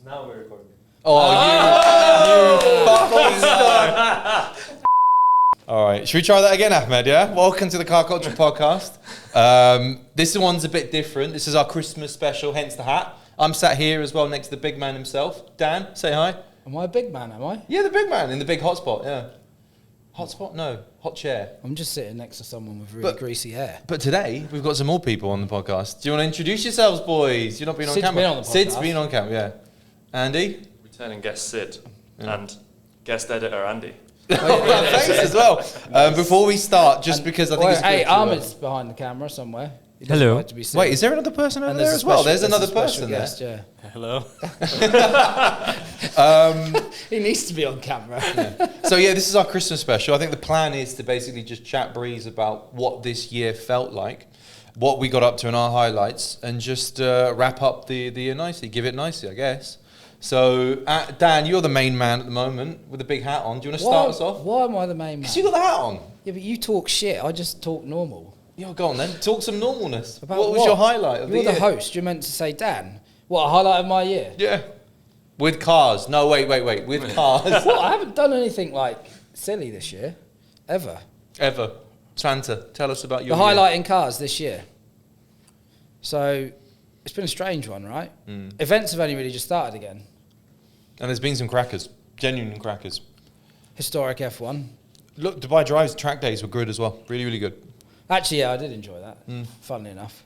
Now we're recording. You fucking All right, should we try that again, Ahmed, yeah? Welcome to the Car Culture podcast. This one's a bit different. This is our Christmas special, hence the hat. I'm sat here as well next to the big man himself. Dan, say hi. Am I a big man, am I? Yeah, the big man in the big hotspot, yeah. Hotspot? No, hot chair. I'm just sitting next to someone with really greasy hair. But today, we've got some more people on the podcast. Do you want to introduce yourselves, boys? You've not been on camera. Been on the podcast. Sid's been on camera, yeah. Andy? Returning guest Sid and guest editor Andy. Thanks as well. Before we start, just because I think it's good. Hey, Ahmed's behind the camera somewhere. He doesn't Hello. like to be seen. Wait, is there another person over And there as well? There's another a special person there. guest, yeah. Hello. He needs to be on camera. So yeah, this is our Christmas special. I think the plan is to basically just chat breeze about what this year felt like, what we got up to in our highlights, and just wrap up the year nicely, give it nicely, I guess. So Dan, you're the main man at the moment with a big hat on. Do you want to start us off? Why am I the main man? Because you got the hat on. Yeah, but you talk shit. I just talk normal. Yeah, go on then. Talk some normalness. About What was your highlight of You're the year? the host. You're meant to say, Dan. What, a highlight of my year? Yeah. With cars. No, wait. With cars. What? I haven't done anything like silly this year, ever. Ever. Santa, tell us about your The highlight in cars this year. So it's been a strange one, right? Events have only really just started again. And there's been some crackers. Genuine crackers. Historic F1. Look, Dubai Drive's track days were good as well. Really, really good. Actually, yeah, I did enjoy that. Funnily enough.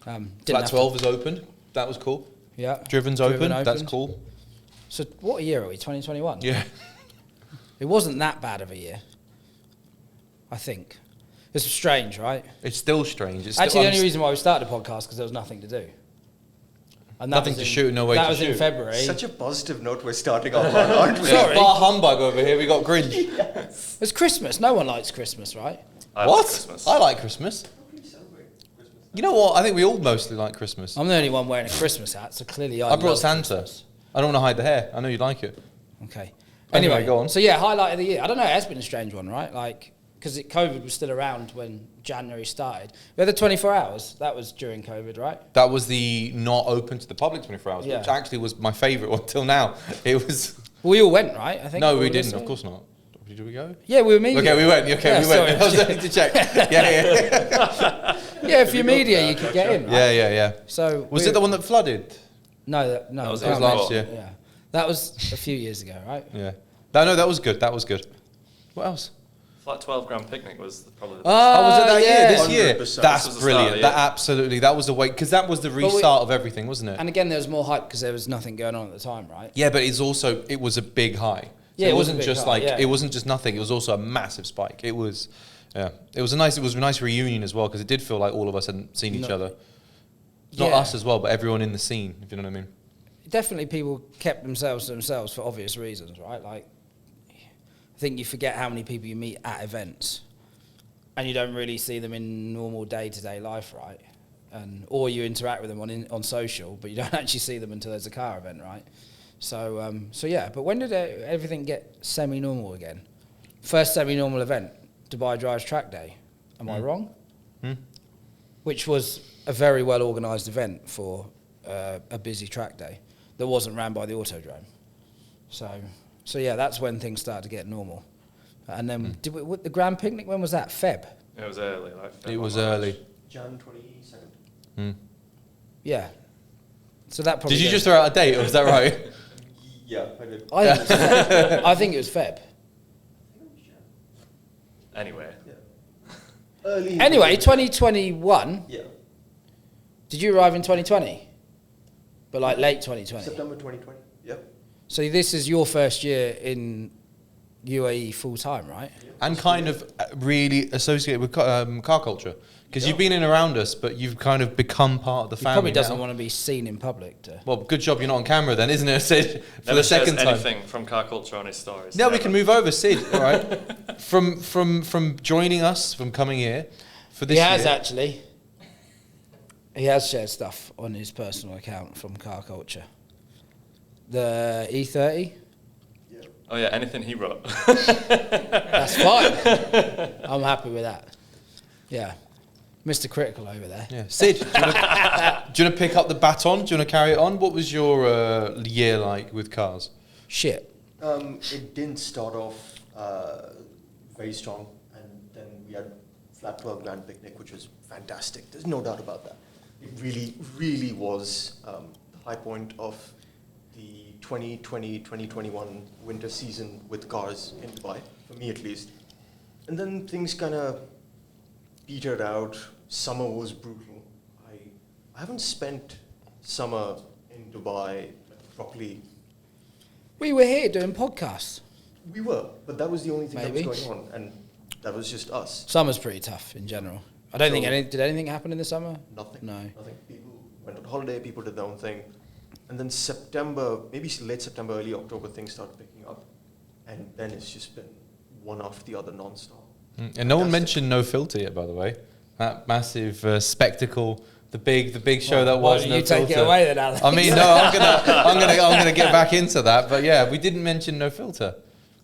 Flat 12 is opened. That was cool. Yeah. Driven's open. That's cool. So what year are we? 2021? Yeah. It wasn't that bad of a year, I think. It's strange, right? It's still strange. It's Actually, still, the only reason why we started the podcast because there was nothing to do. And that Nothing was to shoot, no way That to was in shoot. February. Such a positive note we're starting off on, aren't we? Sorry. Bar humbug over here. We got Grinch. It's Christmas. No one likes Christmas, right? I What? like Christmas. I like Christmas. You know what? I think we all mostly like Christmas. I'm the only one wearing a Christmas hat, so clearly I brought love Santa. Christmas. I don't want to hide the hair. I know you like it. Okay. Anyway, go on. So yeah, highlight of the year. I don't know. It has been a strange one, right? Like, because COVID was still around when January started. We had the 24 hours. That was during COVID, right? That was the not open to the public 24 hours, Yeah. which actually was my favourite one till now. It was... We all went, right? I think. No, all we of us didn't. went. Of course not. Did we go? Yeah, we were media. Okay, we went. Okay, Yeah, we went. sorry. I was going to check. Yeah. Yeah, if you're media, you could get in, right? Yeah. So Was it the one that flooded? No, that was that last year. Yeah, that was a few years ago, right? Yeah. No, that was good. That was good. What else? Flat 12 grand picnic was probably the best. Oh, was it that year? This year? 100%. This That's was the brilliant. start, That yeah. absolutely. That was the way, because that was the restart of everything, wasn't it? And again, there was more hype because there was nothing going on at the time, right? Yeah, but it was a big high. So Yeah, it it was a wasn't big just high, like yeah. it wasn't just nothing. It was also a massive spike. It was a nice reunion as well because it did feel like all of us hadn't seen each other. Not Yeah. us as well, but everyone in the scene. If you know what I mean. Definitely, people kept themselves to themselves for obvious reasons, right? Like, I think you forget how many people you meet at events, and you don't really see them in normal day-to-day life, right? Or you interact with them on social, but you don't actually see them until there's a car event, right? So yeah. But when did everything get semi-normal again? First semi-normal event, Dubai Drive's track day. Am I wrong? Which was a very well organised event for a busy track day that wasn't ran by the Autodrome. So yeah, that's when things started to get normal. And then the Grand Picnic, when was that? Feb? It was early. It was early. Jan 22nd. Yeah. So that probably... Did you just throw out a date, or was that right? Yeah, I did. I think it was Feb. Anyway. Early. Anyway, 2021, Yeah. did you arrive in 2020? But like late 2020? September 2020. Yeah. So this is your first year in UAE full-time, right? And kind of really associated with car culture. Because you've been in around us, but you've kind of become part of the He family probably doesn't now. want to be seen in public. Well, good job you're not on camera then, isn't it, Sid? For Never the second shares time. anything from Car Culture on his stories. Now we Never. can move over, Sid. All right, from joining us, from coming here for this He has year. actually. He has shared stuff on his personal account from Car Culture. The E30. Oh yeah, anything he wrote. That's fine. I'm happy with that. Yeah. Mr. Critical over there. Yeah. Sid, do you want to pick up the baton? Do you want to carry it on? What was your year like with cars? Shit. It didn't start off very strong, and then we had Flat 12 Grand Picnic, which was fantastic. There's no doubt about that. It really, really was the high point of the 2020-2021 winter season with cars in Dubai, for me at least. And then things kind of petered out. Summer was brutal. I haven't spent summer in Dubai properly. We were here doing podcasts. We were, but that was the only thing Maybe. that was going on, and that was just us. Summer's pretty tough in general. I don't think did anything happen in the summer? Nothing. No. Nothing. People went on holiday, people did their own thing. And then September, maybe late September, early October, things started picking up. And then it's just been one after the other non-stop. And no one mentioned No Filter yet, by the way. That massive spectacle, the big show that was No you Filter. take it away then, Alex. I mean, no, I'm gonna get back into that. But yeah, we didn't mention No Filter,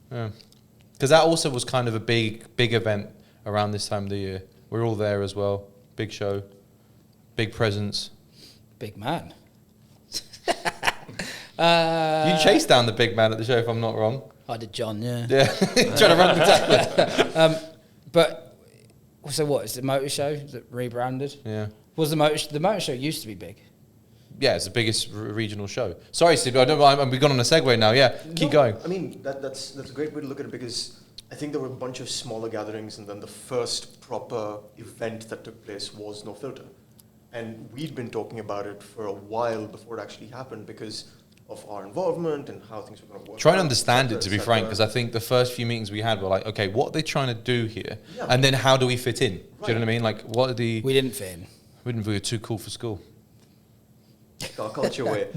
because that also was kind of a big event around this time of the year. We're all there as well. Big show, big presence. Big man. You chased down the big man at the show, if I'm not wrong. I did John, yeah. Yeah, trying to run the tackle. But, so what, is the motor show that rebranded? Yeah. Was the motor show used to be big? Yeah, it's the biggest regional show. Sorry, Sid, we've gone on a segue now. Yeah, keep going. I mean, that's a great way to look at it, because I think there were a bunch of smaller gatherings, and then the first proper event that took place was No Filter. And we'd been talking about it for a while before it actually happened, because of our involvement and how things were going to work. Try and understand it, to be frank, because I think the first few meetings we had were like, okay, what are they trying to do here? Yeah. And then how do we fit in? Do you know what I mean? Like, what are the... We didn't fit in. We were too cool for school. CarCulture way.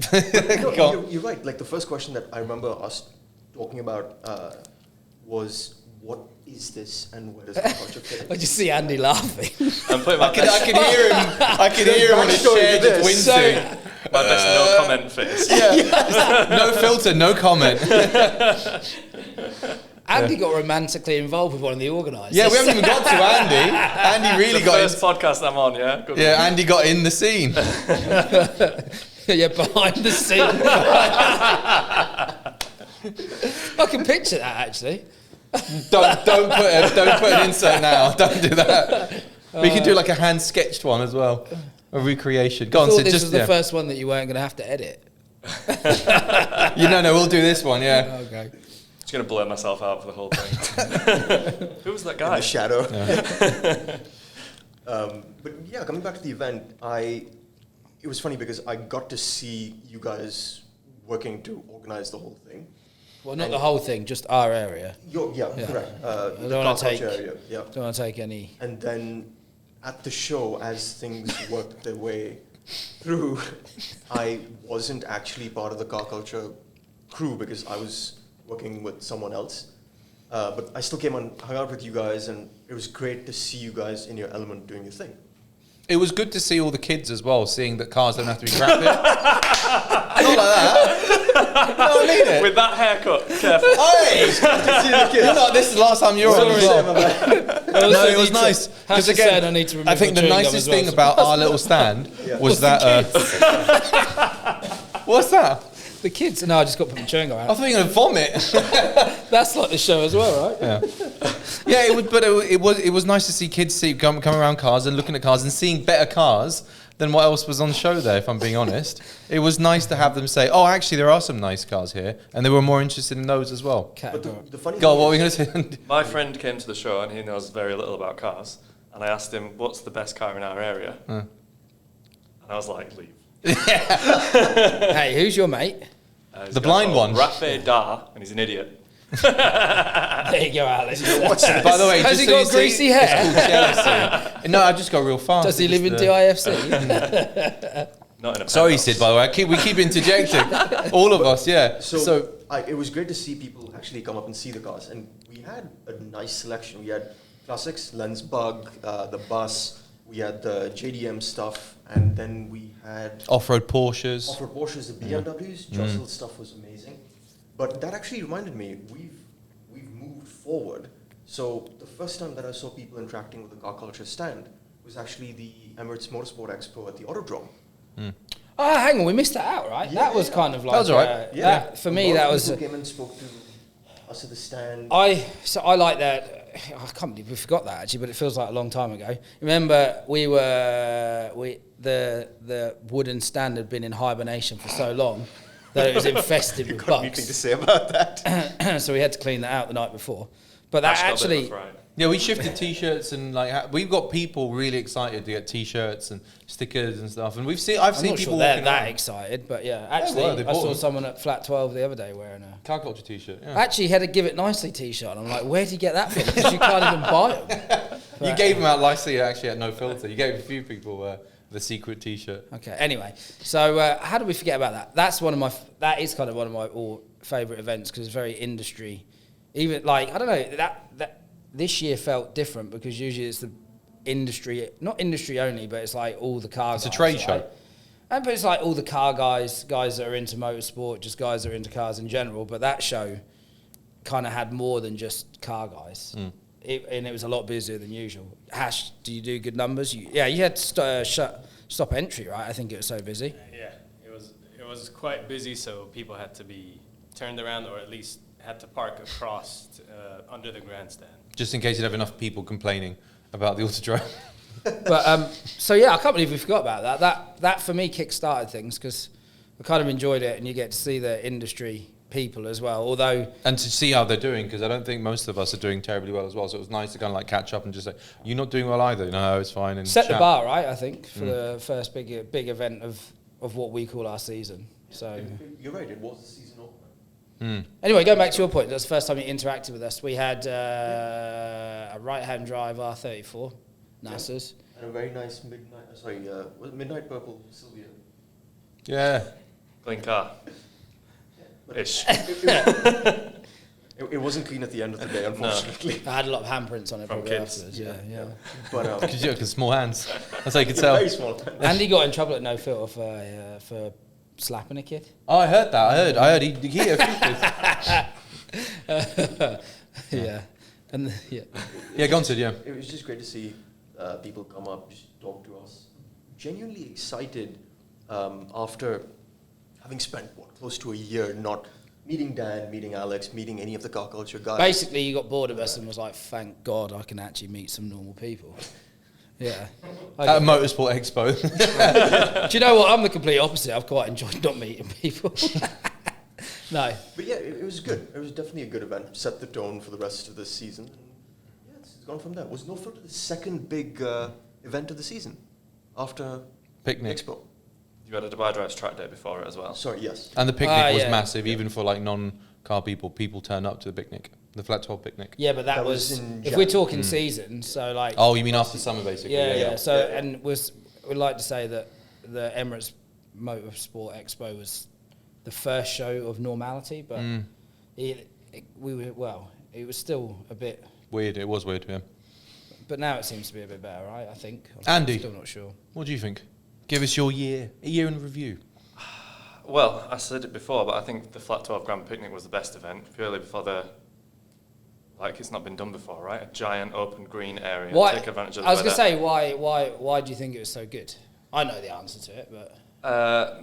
No, you're right. Like, the first question that I remember us talking about was, what is this and where does CarCulture fit in? I just see Andy laughing. I'm putting my I could hear him when he shared his windsuit. my best no comment face. Yeah. No filter, no comment. Andy got romantically involved with one of the organisers. Yeah, we haven't even got to Andy. Andy really The got first podcast I'm on, yeah? Good Yeah, one. Andy got in the scene. Yeah, behind the scene. I can picture that, actually. Don't put an insert now. Don't do that. We can do like a hand sketched one as well, a recreation. Go I on, thought Sid. this Just was the first one that you weren't going to have to edit. No, we'll do this one. Yeah. Okay. Just going to blur myself out for the whole thing. Who was that In guy? the shadow. Yeah. But yeah, coming back to the event, it was funny because I got to see you guys working to organize the whole thing. Well, not the whole thing, just our area. Yeah, Yeah. correct. I The don't want to CarCulture take. area, yeah. Don't want to take any. And then at the show, as things worked their way through, I wasn't actually part of the CarCulture crew because I was working with someone else. But I still came and hung out with you guys, and it was great to see you guys in your element doing your thing. It was good to see all the kids as well, seeing that cars don't have to be crap in. Not like that. No, I mean it. With that haircut, careful. Hey! You're not, this is the last time you're on as well. No, it was nice. Because again, I need to I think the nicest thing about our little stand was that... What's that? The kids. No, I just got to put my chewing gum I out. thought you were going to vomit. That's like the show as well, right? Yeah, yeah. It was nice to see kids come around cars and looking at cars and seeing better cars than what else was on the show there. If I'm being honest, it was nice to have them say, "Oh, actually, there are some nice cars here," and they were more interested in those as well. But the funny Go on, thing what were is- we going to say? My friend came to the show and he knows very little about cars. And I asked him, what's the best car in our area? And I was like, leave. Hey, who's your mate? He's The a guy blind called one? Rafe Dar, and he's an idiot. There you go, Alex. By the way, Has just he so got you see, greasy hair? it's called jealousy. No, I just got real fast. Does he live in Just, DIFC? Not in a Sorry, penthouse. Sid. By the way, we keep interjecting. All of us, yeah. So it was great to see people actually come up and see the cars, and we had a nice selection. We had classics, Lens Bug, the bus. We had the JDM stuff, and then we had Off-road Porsches. off-road Porsches, the BMWs. Jossel's stuff was amazing. But that actually reminded me, we've moved forward. So the first time that I saw people interacting with the CarCulture stand was actually the Emirates Motorsport Expo at the Autodrome. Oh, hang on, we missed that out, right? Yeah, that was yeah. kind of like... That was all right. That, for me, that was... People came and spoke to us at the stand. I like that. I can't believe we forgot that actually, but it feels like a long time ago. Remember, the wooden stand had been in hibernation for so long that it was infested with You've got bugs. anything to say about that? So we had to clean that out the night before. But that actually, Yeah, we shifted T-shirts and like we've got people really excited to get T-shirts and stickers and stuff. And I've seen I'm people not sure they're walking that around. excited, but yeah, actually, well, they I bought saw them. someone at Flat 12 the other day wearing a... CarCulture T-shirt. Yeah. Actually, he had a Give It Nicely T-shirt. I'm like, where did you get that from? Because you can't even buy them. You gave them out nicely actually at No Filter. You gave a few people the secret T-shirt. Okay. Anyway, so how did we forget about that? That is kind of one of my favourite events because it's very industry. Even like I don't know that this year felt different because usually it's the industry, not industry only, but it's like all the car guys. It's a trade show. But it's like all the car guys that are into motorsport, just guys that are into cars in general. But that show kind of had more than just car guys. And it was a lot busier than usual. Hash, do you do good numbers? You had to stop entry, right? I think it was so busy. Yeah, it was quite busy, so people had to be turned around or at least had to park across under the grandstand. Just in case you'd have enough people complaining about the Autodrome. But so yeah, I can't believe we forgot about that. That for me kick-started things because I kind of enjoyed it, and you get to see the industry people as well. Although And to see how they're doing, because I don't think most of us are doing terribly well as well. So it was nice to kind of like catch up and just say, "You're not doing well either." No, it's fine. And set the chat. bar right, I think, for the first big event of what we call our season. So You're right, it was the season opener. anyway, going back to your point, that's the first time you interacted with us. We had a right-hand drive R34, NASA's. And a very nice midnight purple Sylvia. Yeah. Clean car. But Ish. It wasn't clean at the end of the day, unfortunately. I had a lot of handprints on it From probably kids. afterwards. Yeah. But Because small hands. That's how you could yeah, tell. very small. Andy got in trouble at No Filter for slapping a kid. Oh, I heard that. I heard he hit a few kids. Yeah. And Yeah, go on, Sid, yeah. It was just great to see people come up, just talk to us. Genuinely excited after having spent, close to a year not meeting Dan, meeting Alex, meeting any of the car culture guys. basically, you got bored of us and was like, "Thank God, I can actually meet some normal people." Yeah. At a Motorsport Expo. Do you know what? I'm the complete opposite. I've quite enjoyed not meeting people. No. But yeah, it was good. It was definitely a good event. Set the tone for the rest of the season. And yeah, it's gone from there. Was No Filter the second big event of the season after Picnic. Expo? You had a Dubai Drives track day before it as well. Sorry, yes. And the picnic was yeah. massive, even for like non-car people. People turn up to the picnic, the Flat 12 picnic. Yeah, but that That was was in if Jan. we're talking season, so like Oh, you mean after summer, basically? yeah. So Yeah. and we'd like to say that the Emirates Motorsport Expo was the first show of normality, but it was still a bit. Weird. It was weird, yeah. But now it seems to be a bit better, right? I think. Andy. I'm still not sure. What do you think? Give us your a year in review. Well, I said it before, but I think the Flat 12 Grand Picnic was the best event, purely for it's not been done before, right? A giant open green area. Why? Take advantage of the I was going to weather. say why do you think it was so good? I know the answer to it, but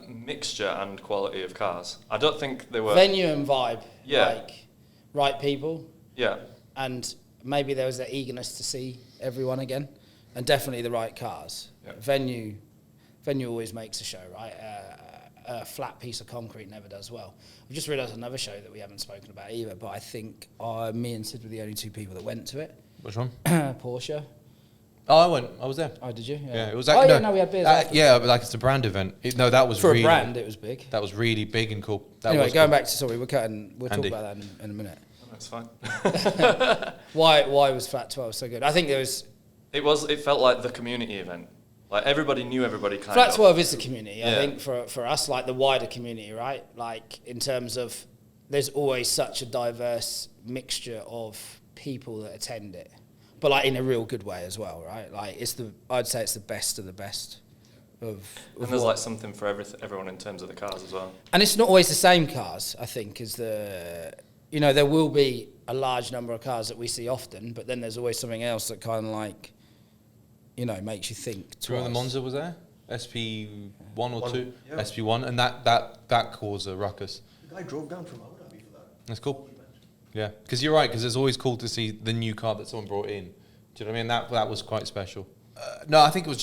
Mixture and quality of cars. I don't think they were... venue and vibe, Yeah. like right people, Yeah. and maybe there was that eagerness to see everyone again, and definitely the right cars. Yeah. Venue always makes a show, right? A flat piece of concrete never does well. I've just realised another show that we haven't spoken about either, but I think me and Sid were the only two people that went to it. Which one? Porsche. Oh, I went. I was there. Oh, did you? Yeah, it was. Oh, yeah, no, we had beers after. Yeah, but like it's a brand event. That was For really, a brand, it was big. That was really big and cool. That Anyway, was going cool. back to, sorry, we'll talk Andy. about that in a minute. That's fine. Why was Flat 12 so good? I think there was... It felt like the community event. Like everybody knew everybody kind Flat of. 12 is the community, I Yeah. think, for us, like the wider community, right? Like in terms of there's always such a diverse mixture of people that attend it, but like in a real good way as well, right? Like I'd say it's the best of the best of And there's like something for everyone in terms of the cars as well. and it's not always the same cars, I think, there will be a large number of cars that we see often, but then there's always something else that kind of like, you know, makes you think twice. Do you remember the Monza was there? SP1 or 2? Yeah. SP1, and that caused a ruckus. The guy drove down from Abu Dhabi for that. That's cool. Yeah, because you're right, because it's always cool to see the new car that someone brought in. Do you know what I mean? That was quite special. No, I think it was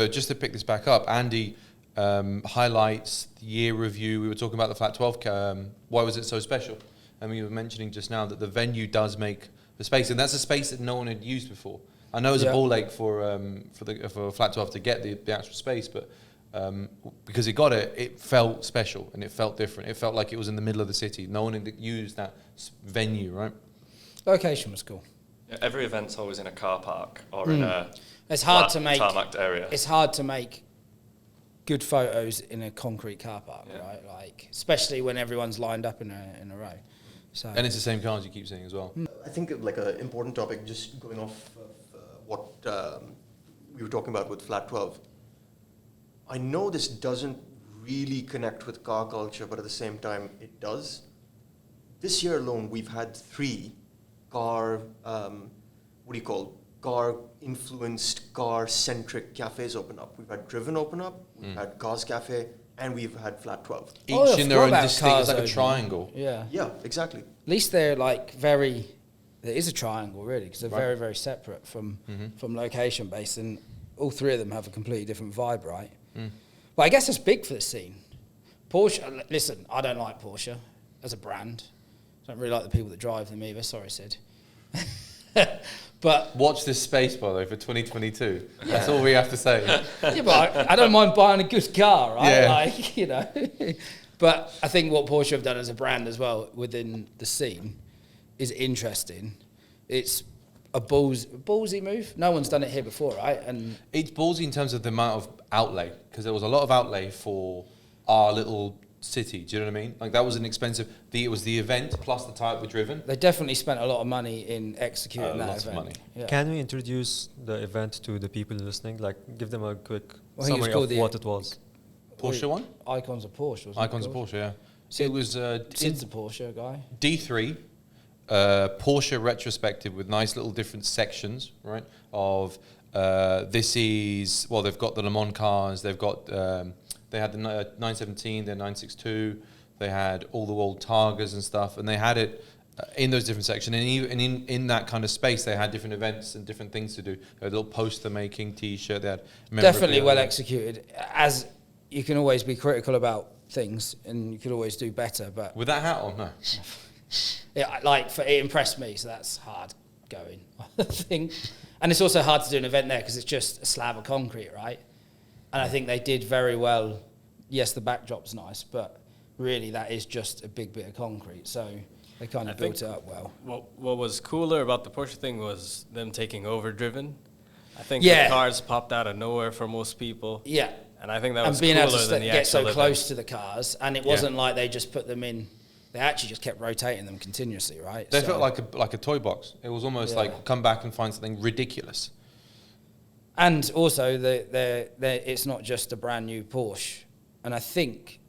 just to pick this back up, Andy highlights the year review. We were talking about the Flat 12. Why was it so special? And we were mentioning just now that the venue does make the space, and that's a space that no one had used before. I know it was a ball ache for Flat 12 to get the actual space, but because it got it, it felt special and it felt different. It felt like it was in the middle of the city. No one had used that venue, right? Location was cool. Yeah, every event's always in a car park or in a It's hard to make tarmacked area. It's hard to make good photos in a concrete car park, right? Like, especially when everyone's lined up in a row. So And it's the same cars you keep seeing as well. I think like an important topic, just going off of what we were talking about with Flat 12. I know this doesn't really connect with car culture, but at the same time, it does. This year alone, we've had 3 car, car-influenced, car-centric cafes open up. We've had Driven open up, we've had Cars Cafe, and we've had Flat 12. Each in their own about distinct, it's like a cars triangle. yeah. Yeah, exactly. At least they're like very. There is a triangle really because they're Right. very very separate from location based, and all 3 of them have a completely different vibe, right? But I guess it's big for the scene. Porsche. Listen, I don't like Porsche as a brand. I don't really like the people that drive them either. Sorry, Sid. But Watch this space, by the way, for 2022. That's all we have to say. yeah, but I don't mind buying a good car, right? Yeah. Like, you know. But I think what Porsche have done as a brand as well within the scene is interesting. It's a ballsy move. No one's done it here before, right? And It's ballsy in terms of the amount of outlay, because there was a lot of outlay for our little city. Do you know what I mean? Like, that was an expensive. It was the event plus the type with Driven. they definitely spent a lot of money in executing that Lots of event. money. Yeah. Can we introduce the event to the people listening? Like, give them a quick Well, I think it was summary called of the- what it was. Porsche one? Icons of Porsche, wasn't Icons it of called? Porsche, yeah. Sid- It was Sid's a Porsche guy. D3, Porsche retrospective with nice little different sections, right? Of this is, well, they've got the Le Mans cars, they've got, they had the 917, their 962, they had all the old Targas and stuff, and they had it in those different sections. And even in that kind of space, they had different events and different things to do. They had a little poster making, T-shirt, they had Definitely well executed. As you can always be critical about things, and you could always do better. But With that hat on, no. it impressed me, so that's hard going, I think. And it's also hard to do an event there because it's just a slab of concrete, right? And I think they did very well. Yes, the backdrop's nice, but really that is just a big bit of concrete. So they kind of I built think it up well. What was cooler about the Porsche thing was them taking over Driven. I think Yeah. the cars popped out of nowhere for most people. Yeah. And I think that And was being cooler able to than the get so actual close event. to the cars, and it Yeah. wasn't like they just put them in. They actually just kept rotating them continuously, right? They So- felt like a toy box. It was almost Yeah. like come back and find something ridiculous. And also, it's not just a brand new Porsche. And I think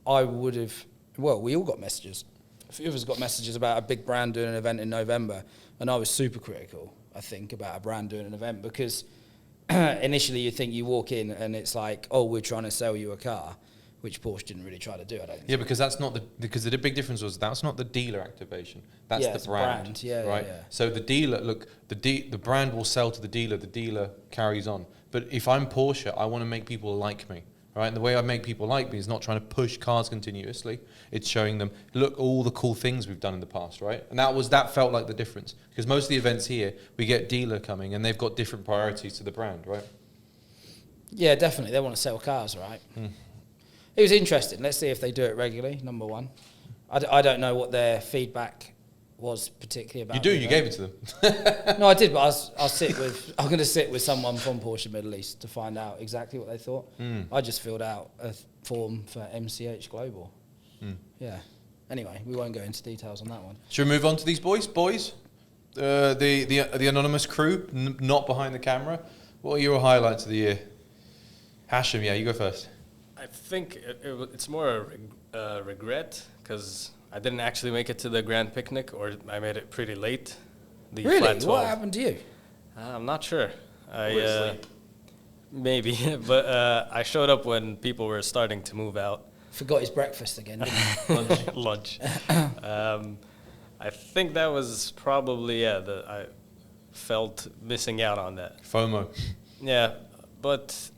I would have. Well, we all got messages. A few of us got messages about a big brand doing an event in November, and I was super critical. I think about a brand doing an event because initially you think you walk in and it's like, oh, we're trying to sell you a car, which Porsche didn't really try to do. I don't think. Yeah, because that's not the big difference was that's not the dealer activation. That's Yeah, the it's a brand. brand. Yeah, right. yeah. So the dealer, look, the brand will sell to the dealer carries on. But if I'm Porsche, I want to make people like me, right? And the way I make people like me is not trying to push cars continuously. It's showing them, look, all the cool things we've done in the past, right? And that felt like the difference because most of the events here we get dealer coming and they've got different priorities to the brand, right? Yeah, definitely. They want to sell cars, right? It was interesting. Let's see if they do it regularly, number one. I don't know what their feedback was particularly about. You do, the you event. gave it to them. No, I did, but I'm going to sit with someone from Porsche Middle East to find out exactly what they thought. I just filled out a form for MCH Global. Yeah. Anyway, we won't go into details on that one. Should we move on to these boys? The anonymous crew, not behind the camera. What are your highlights of the year? Hashim, yeah, you go first. I think it's more a regret because I didn't actually make it to the grand picnic, or I made it pretty late. The Really? Flat 12. What happened to you? I'm not sure. Obviously. Maybe, but I showed up when people were starting to move out. Forgot his breakfast again, didn't he? Lunch. I think that was probably I felt missing out on that. FOMO. Yeah, but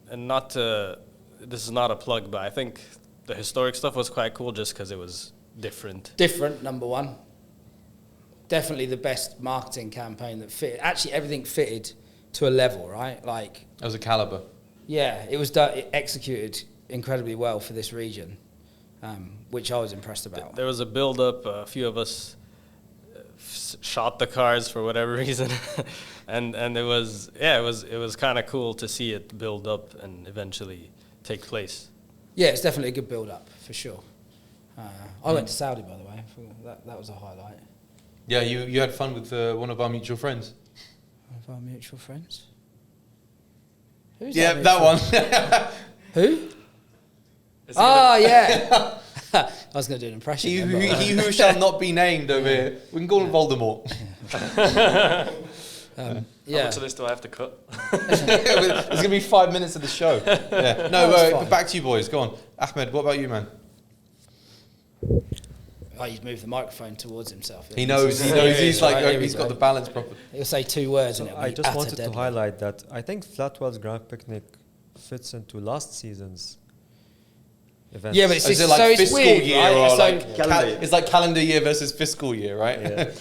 and not to. This is not a plug, but I think the historic stuff was quite cool just because it was different. Different, number one. Definitely the best marketing campaign that fit. Actually, everything fitted to a level, right? Like, That was a caliber. yeah, it was done, it executed incredibly well for this region, which I was impressed about. There was a build-up. A few of us shot the cars for whatever reason, and it was kind of cool to see it build up and eventually take place. Yeah, it's definitely a good build-up, for sure. I went to Saudi, by the way. That was a highlight. Yeah, you had fun with one of our mutual friends. One of our mutual friends? Who's Yeah, our that mutual one. Who? Is it Oh, yeah. I was going to do an impression. he, then, who, but- he who shall not be named over here. We can call him Voldemort. How yeah. much of this do I have to cut? There's going to be 5 minutes of the show. Yeah. No, That's fine. back to you boys. Go on. Ahmed, what about you, man? Oh, he's moved the microphone towards himself. He knows. He's like, he's got the balance proper. He'll say two words and So it'll I be just utter wanted to deadly. highlight that I think Flatwell's Grand Picnic fits into last season's events. Yeah, but it's Is just, it like so it's fiscal weird, year right? or So- like Calendar year. it's like calendar year versus fiscal year, right? Yeah.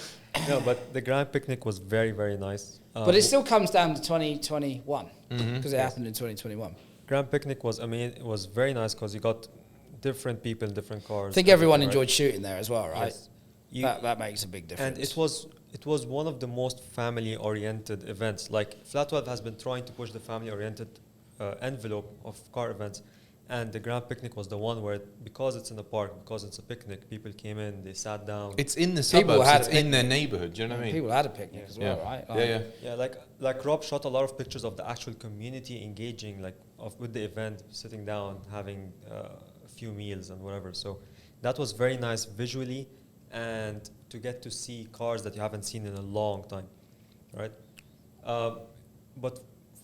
No, but the Grand Picnic was very, very nice. But it still comes down to 2021 Mm-hmm. because it happened in 2021. Grand Picnic was, it was very nice because you got different people, different cars. I think everyone right? enjoyed shooting there as well, right? Yes. You- That makes a big difference. And it was one of the most family-oriented events. Like Flatwell has been trying to push the family-oriented envelope of car events, and the Grand Picnic was the one where, because it's in the park, because it's a picnic, people came in, they sat down. It's in the People suburbs. had It's a in their neighbourhood. Do you know what I mean? People had a picnic as well, right? Like, Yeah. Yeah, like Rob shot a lot of pictures of the actual community engaging, like with the event, sitting down, having a few meals and whatever. So that was very nice visually, and to get to see cars that you haven't seen in a long time, right? But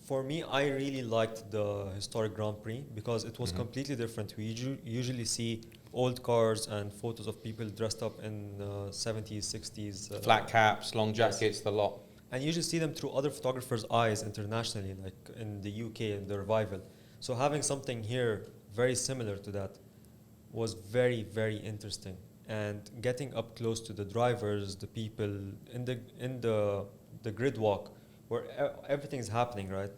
for me, I really liked the historic Grand Prix because it was completely different. We usually see old cars and photos of people dressed up in 70s, 60s. Flat caps, long Yes. jackets, the lot. And you usually see them through other photographers' eyes internationally, like in the UK in the revival. So having something here very similar to that was very, very interesting. And getting up close to the drivers, the people in the grid walk, where everything's happening, right?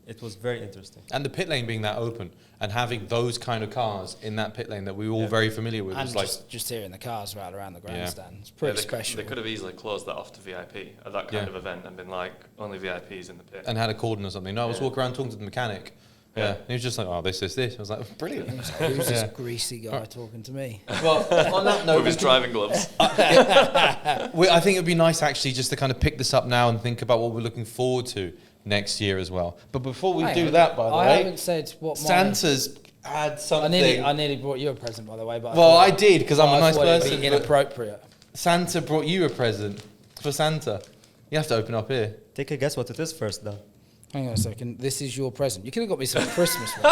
It was very interesting. And the pit lane being that open and having those kind of cars in that pit lane that we were all Yeah. very familiar with. and was like, just hearing the cars right around the Yeah. grandstand. It's pretty they special. They could have easily closed that off to VIP at that kind Yeah. of event and been like, only VIPs in the pit. and had a cordon or something. No, I was Yeah. walking around talking to the mechanic. Yeah. Yeah. And he was just like, oh, this. I was like, brilliant. Who's this Yeah. greasy guy talking to me? Well, on that note, With his driving gloves. I think it would be nice actually just to kind of pick this up now and think about what we're looking forward to next year as well. But before we Hang do on. that, by the I way, haven't said what my... Santa's had I something. nearly brought you a present, by the way. But Well, thought- I did because I'm a I nice thought it'd person. be but inappropriate. Santa brought you a present for Santa. You have to open up here. Take a guess what it is first, then. Hang on a second. This is your present. You could have got me some Christmas. One.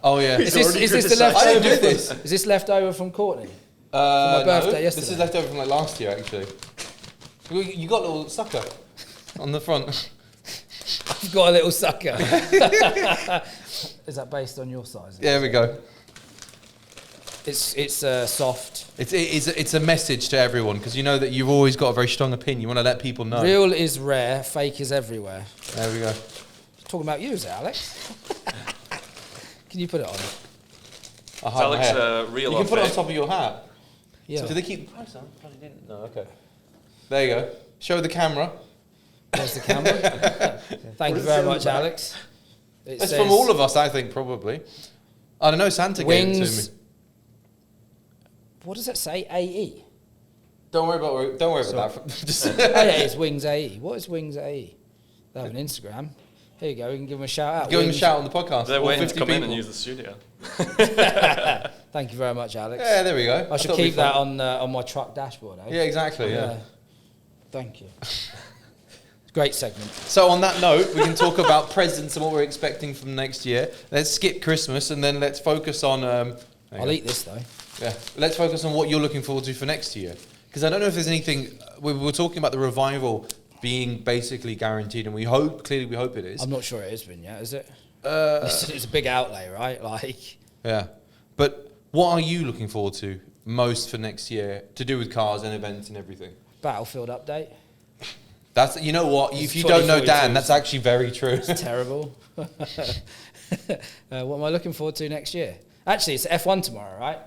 Oh yeah. Is this the criticised. leftover? I didn't do this. Is this leftover from Courtney? My birthday This yesterday. is left over from like last year actually. You got a little sucker on the front. I've got a little sucker. Is that based on your size? There we go. It's soft. It's a message to everyone because you know that you've always got a very strong opinion. You want to let people know. Real is rare. Fake is everywhere. There we go. Talking about you, is it, Alex? Can you put it on? I'll hide my Alex, hair. real You or can put it on fake? top of your hat. Yeah. Do they keep the price on? Probably didn't. No. Okay. There you go. Show the camera. There's the camera. Thank you very much, Alex. It It's says from all of us, I think, probably. I don't know. Santa gave it to Wings. me. What does it say? AE. Don't worry about that. Just Oh yeah, it's Wings AE. What is Wings AE? They have an Instagram. Here you go. We can give them a shout out. give them a Wings. shout on the podcast. They're All waiting to 50 come in people. and use the studio. Thank you very much, Alex. Yeah, there we go. I should thought it'd be keep that fun. on my truck dashboard. Eh? Yeah, exactly. Yeah. Thank you. Great segment. So on that note, we can talk about presents and what we're expecting from next year. Let's skip Christmas and then let's focus on... I'll eat this, though. Yeah, let's focus on what you're looking forward to for next year. Because I don't know if there's anything... We were talking about the revival being basically guaranteed, and we hope it is. I'm not sure it has been yet, is it? It's a big outlay, right? Like... Yeah. But what are you looking forward to most for next year to do with cars and events and everything? Battlefield update. That's, you know what, It's if you don't know 2042, Dan, that's actually very true. It's terrible. What am I looking forward to next year? Actually, it's F1 tomorrow, right?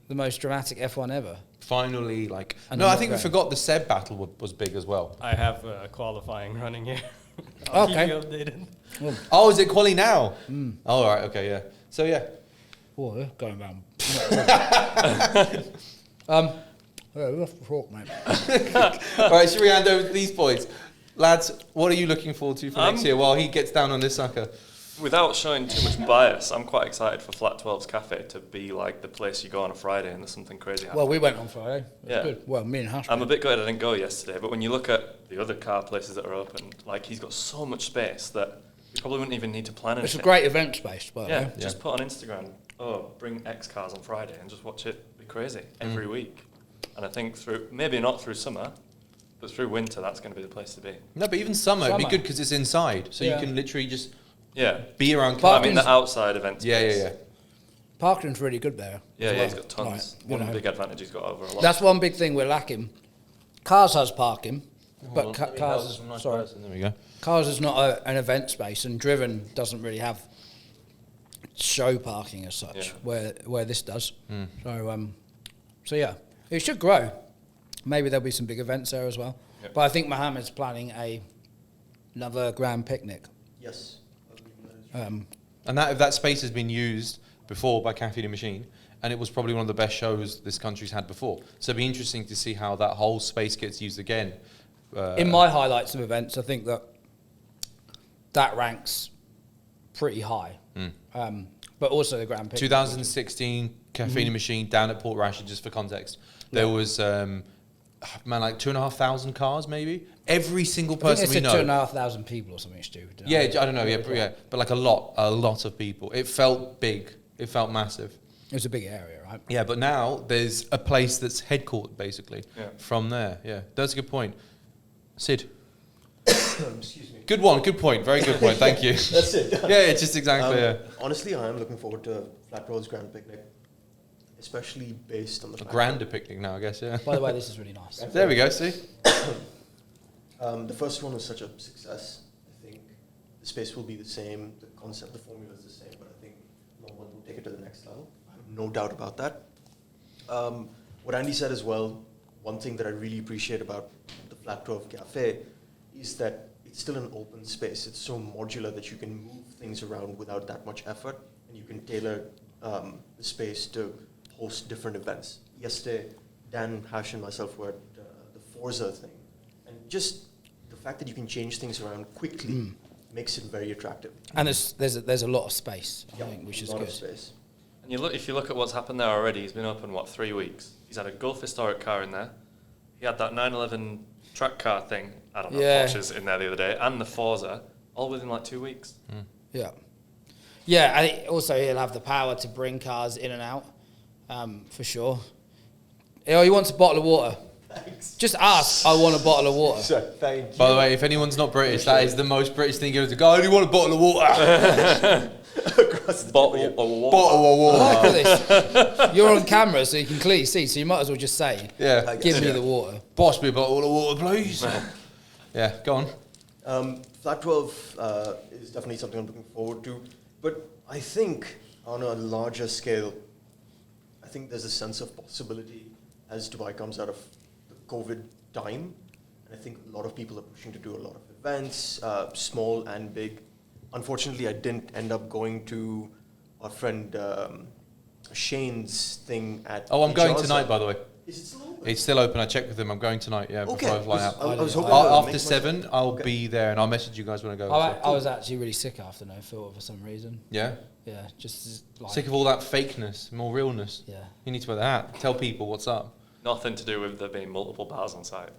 The most dramatic F1 ever. Finally, like... And No, I'm I not think we going. forgot the Seb battle was big as well. I have qualifying running here. I'll Okay. keep you updated. Oh, is it quali now? Oh, all right, okay, yeah. So, yeah. Oh, they're going round. Yeah, we have to talk, mate. All right, should we hand over to these boys? Lads, what are you looking forward to for next year while he gets down on this sucker? Without showing too much bias, I'm quite excited for Flat 12's Cafe to be like the place you go on a Friday and there's something crazy happening. Well, we went on Friday. It was Yeah. good. Well, me and Hashim. I'm a bit gutted I didn't go yesterday, but when you look at the other car places that are open, like he's got so much space that you probably wouldn't even need to plan anything. It's a great event space, by the Yeah, way. just put on Instagram, bring X cars on Friday and just watch it be crazy every week. And I think maybe not through summer, but through winter, that's going to be the place to be. No, but even summer, it'd be Summer. good because it's inside. So Yeah. you can literally just Yeah. be around I cars. mean, the outside event space. Yeah. Parking's really good there. Yeah, as yeah, well. he's got tons. Like, One you know, big advantage he's got over a lot. that's one big thing we're lacking. Cars has parking, but Hold on, let me cars help is, some nice sorry, person. There we go. cars is not an event space, and Driven doesn't really have show parking as such, Yeah. where this does. So yeah, it should grow. Maybe there'll be some big events there as well. Yep. But I think Mohammed's planning another grand picnic. Yes. And that space has been used before by Cafe de Machine, and it was probably one of the best shows this country's had before. So it'd be interesting to see how that whole space gets used again. In my highlights of events, I think that ranks pretty high. But also the grand picnic. 2016 Cafe de Machine down at Port Rashid, just for context. There was, like 2,500 cars maybe. Every single I think person they we said know. 2,500 people or something stupid. Yeah, I don't know. Yeah, but like a lot of people. It felt big. It felt massive. It was a big area, right? Yeah, but now there's a place that's headquartered basically from there. Yeah, that's a good point. Sid. Excuse me. Good one. Good point. Very good point. Thank you. That's it. Yeah, it's just exactly. Yeah. Honestly, I am looking forward to Flat Road's Grand Picnic, especially based on the A fact grander picnic now, I guess. Yeah. By the way, this is really nice. There we go. See. the first one was such a success. I think the space will be the same, the concept, the formula is the same, but I think no one will take it to the next level. I have no doubt about that. What Andy said as well, one thing that I really appreciate about the Flat 12 Cafe is that it's still an open space. It's so modular that you can move things around without that much effort, and you can tailor the space to host different events. Yesterday, Dan, Hash, and myself were at the Forza thing, and just the fact that you can change things around quickly makes it very attractive. And there's a lot of space, I Yeah, think, which a is lot of good. space. And if you look at what's happened there already, he's been open, 3 weeks? He's had a Gulf historic car in there. He had that 911 track car thing, I don't know, Yeah. Porsches in there the other day, and the Forza, all within 2 weeks. Yeah. Yeah, and also he'll have the power to bring cars in and out, for sure. Oh, he wants a bottle of water. Thanks. Just ask, I want a bottle of water. So, thank you. By the way, if anyone's not British, that is the most British thing you do. Go, I only want a bottle of water. Across the Bottle table, of water. Bottle of water. Look at this. You're on camera, so you can clearly see, so you might as well just say, Yeah. give me the water. Boss me a bottle of water, please. Yeah, go on. Flat 12 is definitely something I'm looking forward to. But I think on a larger scale, I think there's a sense of possibility as Dubai comes out of the COVID time. And I think a lot of people are pushing to do a lot of events, small and big. Unfortunately, I didn't end up going to our friend Shane's thing at Oh, I'm going Ijaza. tonight, by the way. Is it still open? It's still open. I checked with him. I'm going tonight, yeah, Okay, before I fly out. I was hoping I- to After make 7, I'll be there, and I'll message you guys when I go. I was actually really sick after no filter for some reason. Yeah? Yeah, just like... Sick of all that fakeness, more realness. Yeah. You need to wear the hat. Tell people what's up. Nothing to do with there being multiple bars on site.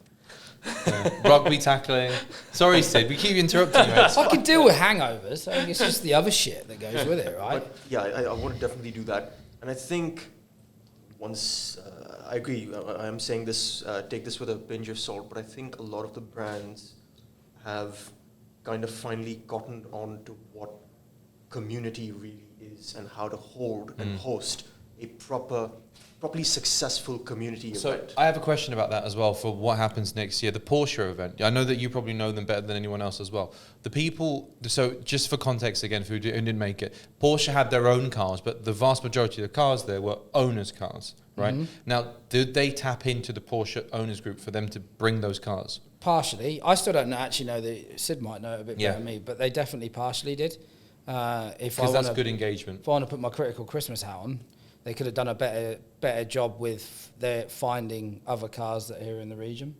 Rugby tackling. Sorry, Sid, we keep interrupting you. Mate. I can deal with hangovers. I think it's just the other shit that goes with it, right? But yeah, I want to definitely do that. And I think once, I agree, I am saying this, take this with a pinch of salt, but I think a lot of the brands have kind of finally gotten on to what community really is and how to hold and host a properly successful community So event. I have a question about that as well for what happens next year. The Porsche event. I know that you probably know them better than anyone else as well. The people, so just for context again, who didn't make it, Porsche had their own cars, but the vast majority of the cars there were owners' cars, right? Now, did they tap into the Porsche owners group for them to bring those cars? Partially. I still don't actually know Sid might know it a bit better than me, but they definitely partially did. Because that's good engagement. If I want to put my critical Christmas hat on, they could have done a better job with their finding other cars that are here in the region.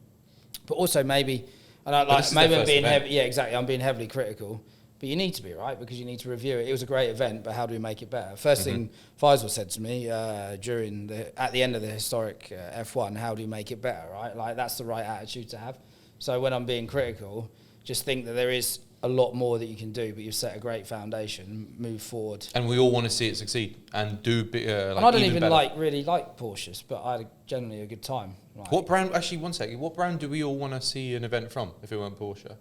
But also maybe, and maybe I'm being heavy. Yeah, exactly. I'm being heavily critical, but you need to be, right, because you need to review it. It was a great event, but how do we make it better? First thing Faisal said to me at the end of the historic F1, how do you make it better, right? Like that's the right attitude to have. So when I'm being critical, just think that there is a lot more that you can do, but you've set a great foundation, move forward. And we all want to see it succeed and do and I don't even really like Porsches, but I had generally a good time. Like, what brand, actually one second, what brand do we all want to see an event from if it weren't Porsche?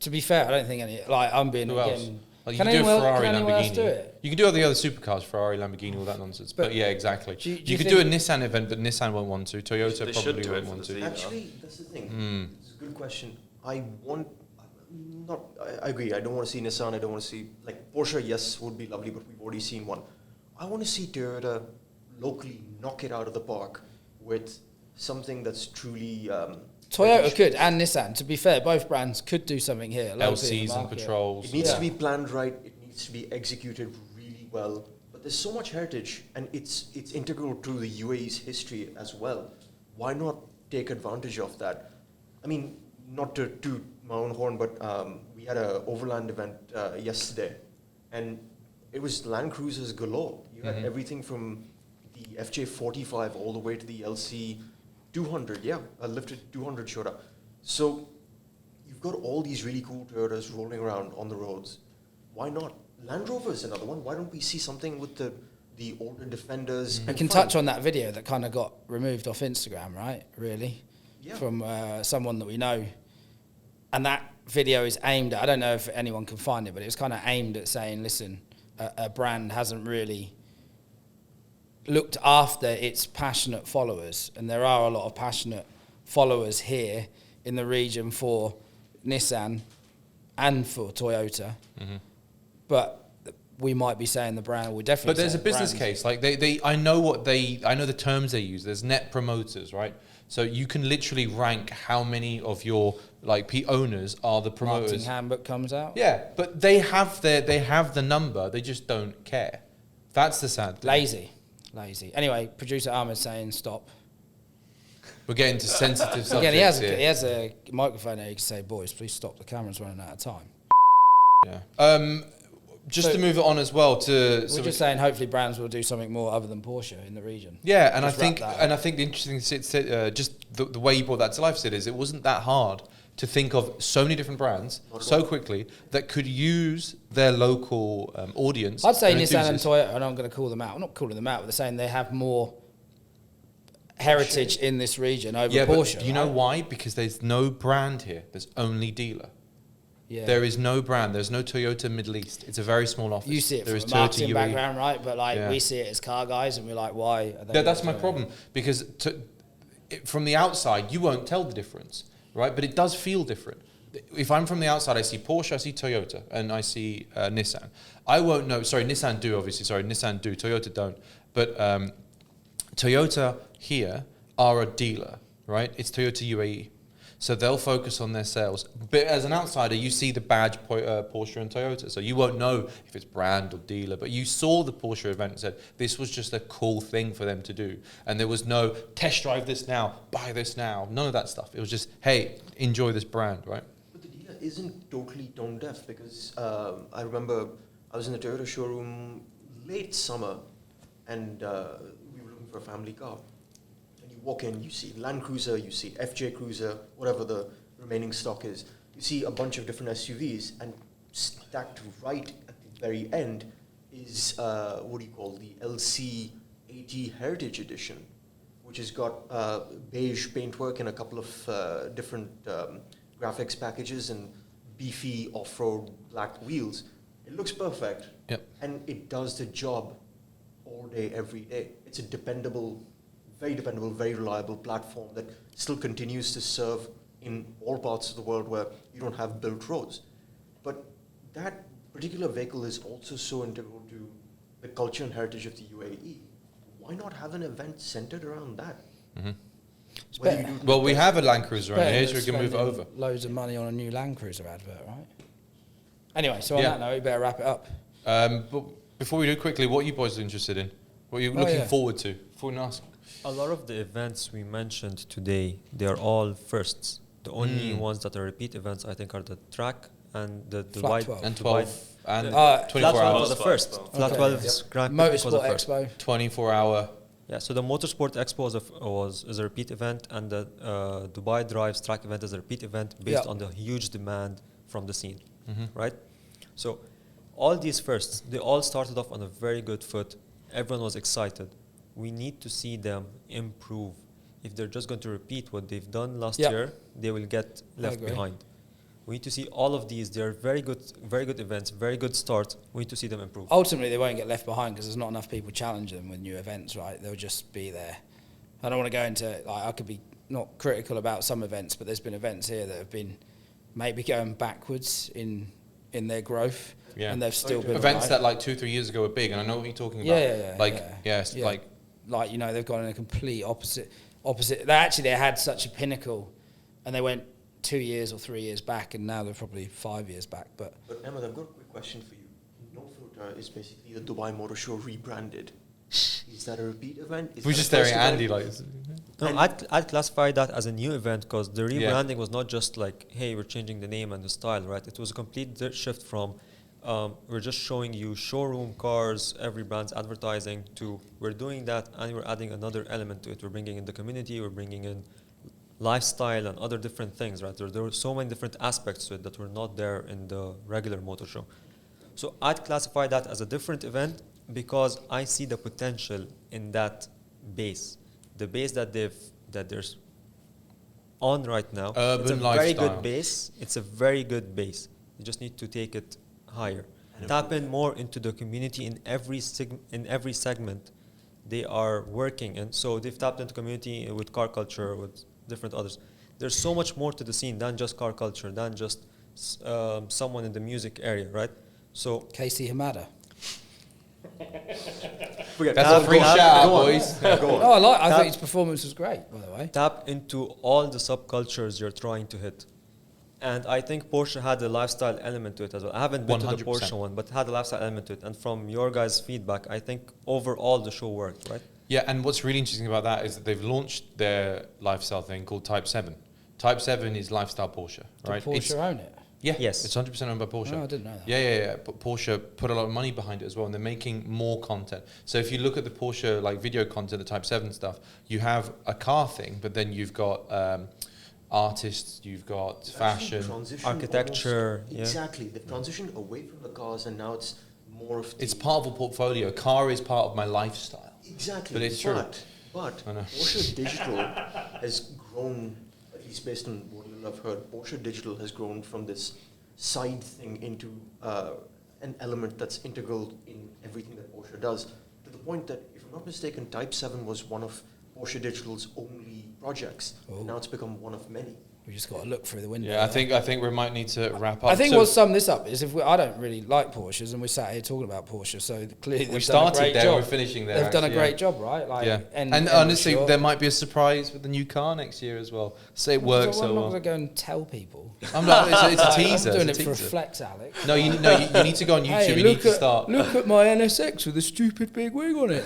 To be fair, I don't think any, like I'm being, Who else? again, Like you can can do anyone, Ferrari, can anyone else Lamborghini. do it? You can do all the other supercars, Ferrari, Lamborghini, all that nonsense. But yeah, exactly. Do you you could think- do a Nissan event, but Nissan won't want to. Toyota They should probably do it won't for want the to. Z. Actually, that's the thing. It's a good question. I agree. I don't want to see Nissan. I don't want to see, like, Porsche, yes, would be lovely, but we've already seen one. I want to see Toyota locally knock it out of the park with something that's truly... Toyota could, and Nissan. To be fair, both brands could do something here. locally in the LCs and market. patrols. It needs to be planned right. It needs to be executed really well. But there's so much heritage, and it's integral to the UAE's history as well. Why not take advantage of that? I mean, not to toot my own horn, but we had an overland event yesterday, and it was Land Cruisers galore. You had everything from the FJ45 all the way to the LC 200. Yeah, a lifted 200 showed up. So you've got all these really cool Toyotas rolling around on the roads. Why not? Land Rover is another one. Why don't we see something with the older Defenders? We can touch on that video that kind of got removed off Instagram, right? Really? Yeah. From someone that we know. And that video is aimed at, I don't know if anyone can find it, but it was kind of aimed at saying, listen, a brand hasn't really looked after its passionate followers. And there are a lot of passionate followers here in the region for Nissan and for Toyota. But we might be saying the brand, we're definitely But there's a saying business brands. case. Like I know the terms they use. There's net promoters, right? So you can literally rank how many of your owners are the promoters. Marketing handbook comes out. Yeah, but they have the number. They just don't care. That's the sad thing. Lazy. Anyway, producer Ahmed saying stop. We're getting to sensitive subjects Again, here. he has a microphone there. He can say, boys, please stop. The camera's running out of time. Yeah. Just to move it on as well to. We're just saying, hopefully, brands will do something more other than Porsche in the region. Yeah, and Just wrap that up. I think the interesting thing, just the way you brought that to life, Sid, is it wasn't that hard to think of so many different brands so quickly that could use their local audience. I'd say and Nissan and enthusiasts. Toyota, and I'm going to call them out. I'm not calling them out, but they're saying they have more heritage in this region over Porsche. But do you know right? why? Because there's no brand here. There's only dealer. Yeah. There is no brand. There's no Toyota Middle East. It's a very small office. You see it There from is a marketing UAE. background, right? But Yeah. we see it as car guys, and we're like, why? Are they Yeah, that's my doing it? problem because from the outside you won't tell the difference, right? But it does feel different. If I'm from the outside, I see Porsche, I see Toyota, and I see Nissan. I won't know. Sorry, Nissan do obviously. Sorry, Nissan do. Toyota don't. But Toyota here are a dealer, right? It's Toyota UAE. So they'll focus on their sales. But as an outsider, you see the badge Porsche and Toyota. So you won't know if it's brand or dealer. But you saw the Porsche event and said, this was just a cool thing for them to do. And there was no test drive this now, buy this now. None of that stuff. It was just, hey, enjoy this brand, right? But the dealer isn't totally tone deaf because I remember I was in the Toyota showroom late summer and we were looking for a family car. And you walk in, you see Land Cruiser, you see FJ Cruiser, whatever the remaining stock is. You see a bunch of different SUVs, and stacked right at the very end is the LC80 Heritage Edition, which has got beige paintwork and a couple of different graphics packages and beefy off-road black wheels. It looks perfect, and it does the job all day, every day. It's a dependable, very reliable platform that still continues to serve in all parts of the world where you don't have built roads. But that particular vehicle is also so integral to the culture and heritage of the UAE. Why not have an event centered around that? Well, we have a Land Cruiser on here, so we can move over. Loads of money on a new Land Cruiser advert, right? Anyway, so on that note, we better wrap it up. But before we do, quickly, what are you boys interested in? What are you looking forward to? Before we ask. A lot of the events we mentioned today, they are all firsts. The only ones that are repeat events, I think, are the track and the Flat Dubai 12. And 12 and Flat 24 12 was hours. the first. Flat 12's Grand Prix was the Motorsport first. Expo. 24-hour. Yeah, so the Motorsport Expo is a repeat event, and the Dubai Drives track event is a repeat event based on the huge demand from the scene, right? So all these firsts, they all started off on a very good foot. Everyone was excited. We need to see them improve. If they're just going to repeat what they've done last year, they will get left behind. We need to see all of these. They're very good events, very good start. We need to see them improve. Ultimately, they won't get left behind because there's not enough people challenging them with new events, right? They'll just be there. I don't want to go into, I could be not critical about some events, but there's been events here that have been maybe going backwards in their growth, and they've still been events that like 2-3 years ago were big, and I know what you're talking about. Like they've gone in a complete opposite. They had such a pinnacle, and they went 2 years or 3 years back, and now they're probably 5 years back. But Ahmed, I've got a quick question for you. No Filter is basically the Dubai Motor Show rebranded. Is that a repeat event? We're just staring at Andy like. No, I'd classify that as a new event because the rebranding was not just like, hey, we're changing the name and the style, right? It was a complete shift from we're just showing you showroom cars, every brand's advertising, to we're doing that and we're adding another element to it. We're bringing in the community, we're bringing in lifestyle and other different things, right? There were so many different aspects to it that were not there in the regular motor show. So I'd classify that as a different event because I see the potential in that base. The base that there's on right now. Urban it's a lifestyle. very good base. It's a very good base. You just need to take it higher. Tap in more into the community in every segment they are working in. So they've tapped into community with car culture, with different others. There's so much more to the scene than just car culture, than just someone in the music area, right? So Casey Hamada. That's a free shout out, boys. I think his performance was great, by the way. Tap into all the subcultures you're trying to hit. And I think Porsche had a lifestyle element to it as well. I haven't been to the 100%. Porsche one, but had a lifestyle element to it. And from your guys' feedback, I think overall the show worked, right? Yeah, and what's really interesting about that is that they've launched their lifestyle thing called Type 7. Type 7 is lifestyle Porsche, right? Did Porsche own it? Yeah, Yes. it's 100% owned by Porsche. Oh, I didn't know that. Yeah. But Porsche put a lot of money behind it as well, and they're making more content. So if you look at the Porsche like video content, the Type 7 stuff, you have a car thing, but then you've got artists, you've got fashion, architecture. Exactly. They've transitioned away from the cars, and now it's more of the... It's part of a portfolio. Car is part of my lifestyle. Exactly. But it's true. But I know. Porsche Digital has grown, at least based on what I've heard, Porsche Digital has grown from this side thing into an element that's integral in everything that Porsche does, to the point that, if I'm not mistaken, Type 7 was one of Porsche Digital's only projects. Now it's become one of many. We just got to look through the window. Yeah, I think we might need to wrap up. I think So what sum this up is I don't really like Porsches, and we're sat here talking about Porsche, so clearly we they've done a started great there, job. we're finishing there. They've done a actually, great job, right? Like, Yeah. and honestly, sure. there might be a surprise with the new car next year as well. So it works so I'm not well. going to go and tell people. I'm not. It's a teaser. I'm doing it's it for a teaser. flex, Alex. No, you need to go on YouTube. Hey, you need to start. Look at my NSX with a stupid big wing on it.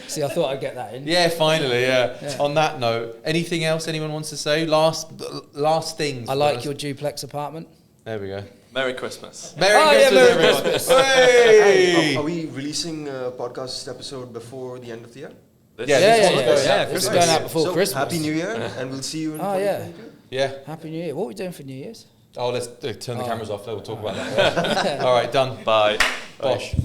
See, I thought I'd get that in. Yeah, finally. Yeah. On that note, anything else anyone wants to say? Last things. I like your duplex apartment. There we go. Merry Christmas. Merry Christmas, Merry everyone. Christmas. Hey! Are we releasing a podcast episode before the end of the year? This Yeah, is this Yeah, one yeah, goes yeah. out This is Christmas. going out before So, Christmas. Happy New Year, and we'll see you in Oh, yeah. 2022. Yeah. Happy New Year. What are we doing for New Year's? Oh, let's turn the cameras off. We'll talk about that. All right, done. Bye. Bosh.